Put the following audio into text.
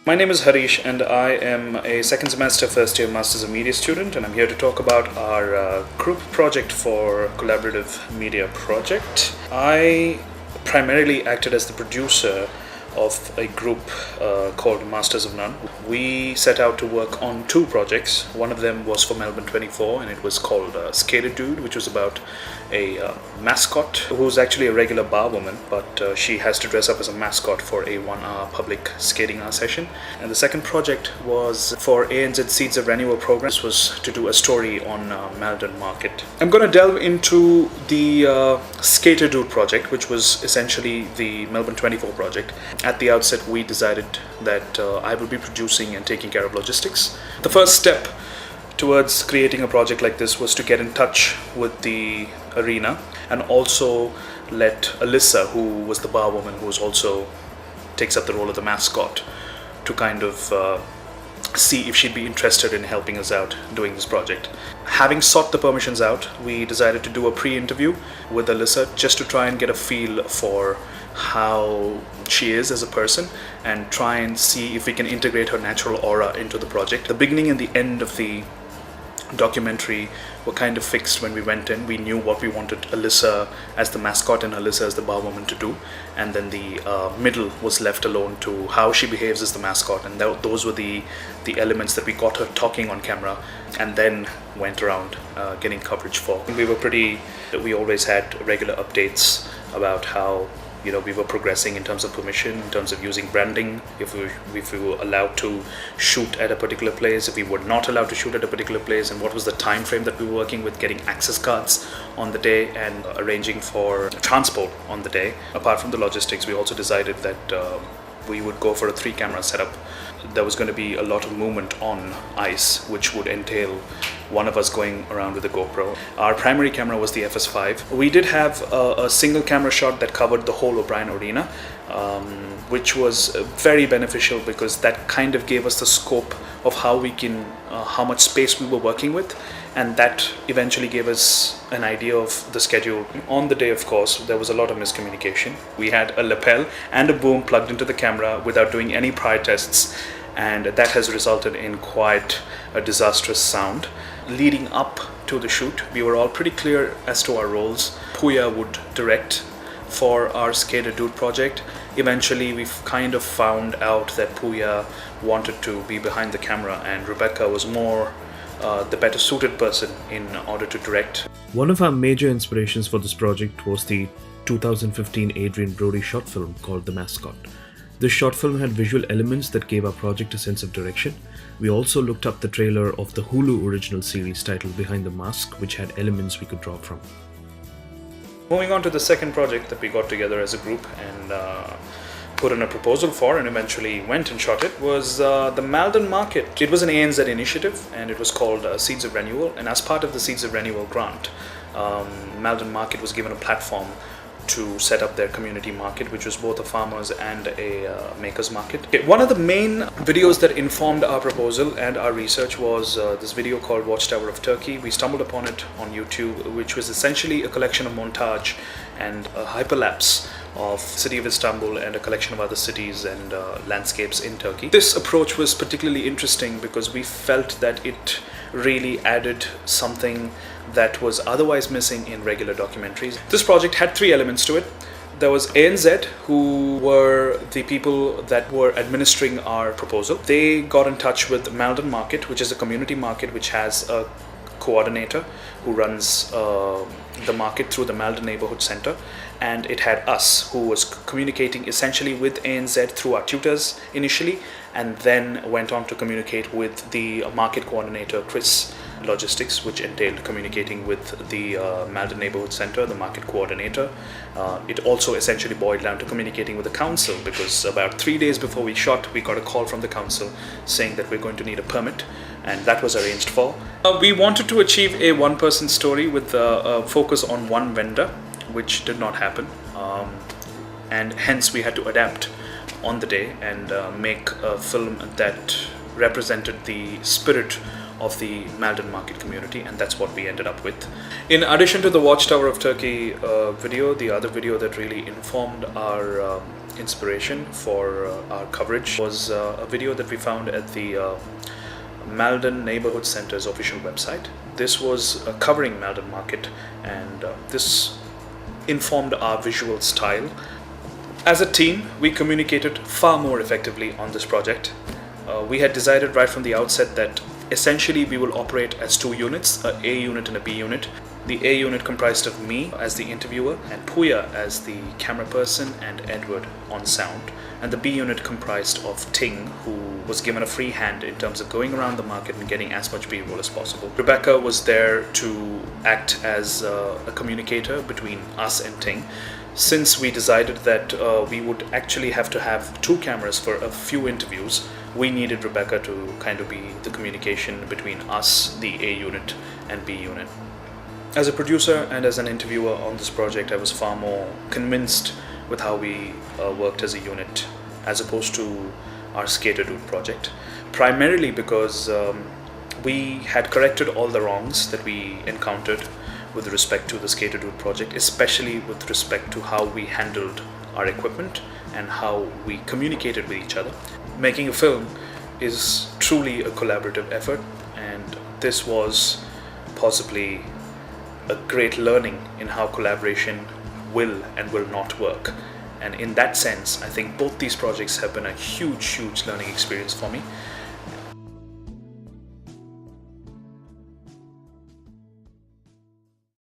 My name is Harish and I am a second semester first year Masters of Media student, and I'm here to talk about our group project for collaborative media project. I primarily acted as the producer of a group called Masters of None. We set out to work on two projects. One of them was for Melbourne 24 and it was called Skater Dude, which was about a mascot who's actually a regular bar woman, but she has to dress up as a mascot for a 1-hour public skating hour session. And the second project was for ANZ Seeds of Renewal program. This was to do a story on Malden Market. I'm going to delve into the Skater Dude project, which was essentially the Melbourne 24 project. At the outset, we decided that I will be producing and taking care of logistics. The first step towards creating a project like this was to get in touch with the arena and also let Alyssa, who was the bar woman, who also takes up the role of the mascot, to kind of see if she'd be interested in helping us out doing this project. Having sought the permissions out, we decided to do a pre-interview with Alyssa just to try and get a feel for how she is as a person and try and see if we can integrate her natural aura into the project. The beginning and the end of the documentary were kind of fixed when we went in. We knew what we wanted Alyssa as the mascot and Alyssa as the bar woman to do, and then the middle was left alone to how she behaves as the mascot, and those were the elements that we got her talking on camera and then went around getting coverage for. We always had regular updates about how we were progressing in terms of permission, in terms of using branding, if we were allowed to shoot at a particular place, if we were not allowed to shoot at a particular place, and what was the time frame that we were working with, getting access cards on the day and arranging for transport on the day. Apart from the logistics, we also decided that we would go for a 3-camera setup. There was going to be a lot of movement on ice, which would entail one of us going around with a GoPro. Our primary camera was the FS5. We did have a single camera shot that covered the whole O'Brien Arena, which was very beneficial because that kind of gave us the scope of how much space we were working with, and that eventually gave us an idea of the schedule. On the day, of course, there was a lot of miscommunication. We had a lapel and a boom plugged into the camera without doing any prior tests, and that has resulted in quite a disastrous sound. Leading up to the shoot, we were all pretty clear as to our roles. Puya would direct for our Skater Dude project. Eventually, we've kind of found out that Puya wanted to be behind the camera, and Rebecca was more the better suited person in order to direct. One of our major inspirations for this project was the 2015 Adrian Brody short film called The Mascot. This short film had visual elements that gave our project a sense of direction. We also looked up the trailer of the Hulu original series titled Behind the Mask, which had elements we could draw from. Moving on to the second project that we got together as a group and put in a proposal for and eventually went and shot it was the Malden Market. It was an ANZ initiative and it was called Seeds of Renewal, and as part of the Seeds of Renewal grant, Malden Market was given a platform to set up their community market, which was both a farmers and a makers market. One of the main videos that informed our proposal and our research was this video called Watchtower of Turkey. We stumbled upon it on YouTube, which was essentially a collection of montage and a hyperlapse of city of Istanbul and a collection of other cities and landscapes in Turkey. This approach was particularly interesting because we felt that it really added something that was otherwise missing in regular documentaries. This project had 3 elements to it. There was ANZ, who were the people that were administering our proposal. They got in touch with Malden Market, which is a community market which has a coordinator who runs the market through the Malden Neighborhood Center, and it had us, who was communicating essentially with ANZ through our tutors initially, and then went on to communicate with the market coordinator, Chris Logistics, which entailed communicating with the Malden Neighborhood Center, the market coordinator. It also essentially boiled down to communicating with the council, because about 3 days before we shot, we got a call from the council saying that we're going to need a permit, and that was arranged for. We wanted to achieve a one-person story with a focus on one vendor, which did not happen, and hence we had to adapt on the day and make a film that represented the spirit of the Malden Market community, and that's what we ended up with. In addition to the Watchtower of Turkey video, the other video that really informed our inspiration for our coverage was a video that we found at the Malden Neighborhood Centre's official website. This was covering Malden Market, and this informed our visual style. As a team, we communicated far more effectively on this project. We had decided right from the outset that essentially we will operate as two units, a A unit and a B unit. The A unit comprised of me as the interviewer and Puya as the camera person and Edward on sound. And the B unit comprised of Ting, who was given a free hand in terms of going around the market and getting as much B-roll as possible. Rebecca was there to act as a communicator between us and Ting. Since we decided that we would actually have to have two cameras for a few interviews, we needed Rebecca to kind of be the communication between us, the A unit, and B unit. As a producer and as an interviewer on this project, I was far more convinced with how we worked as a unit as opposed to our Skater Dude project. Primarily because we had corrected all the wrongs that we encountered with respect to the Skater Dude project, especially with respect to how we handled our equipment and how we communicated with each other. Making a film is truly a collaborative effort, and this was possibly a great learning in how collaboration will and will not work. And in that sense, I think both these projects have been a huge learning experience for me.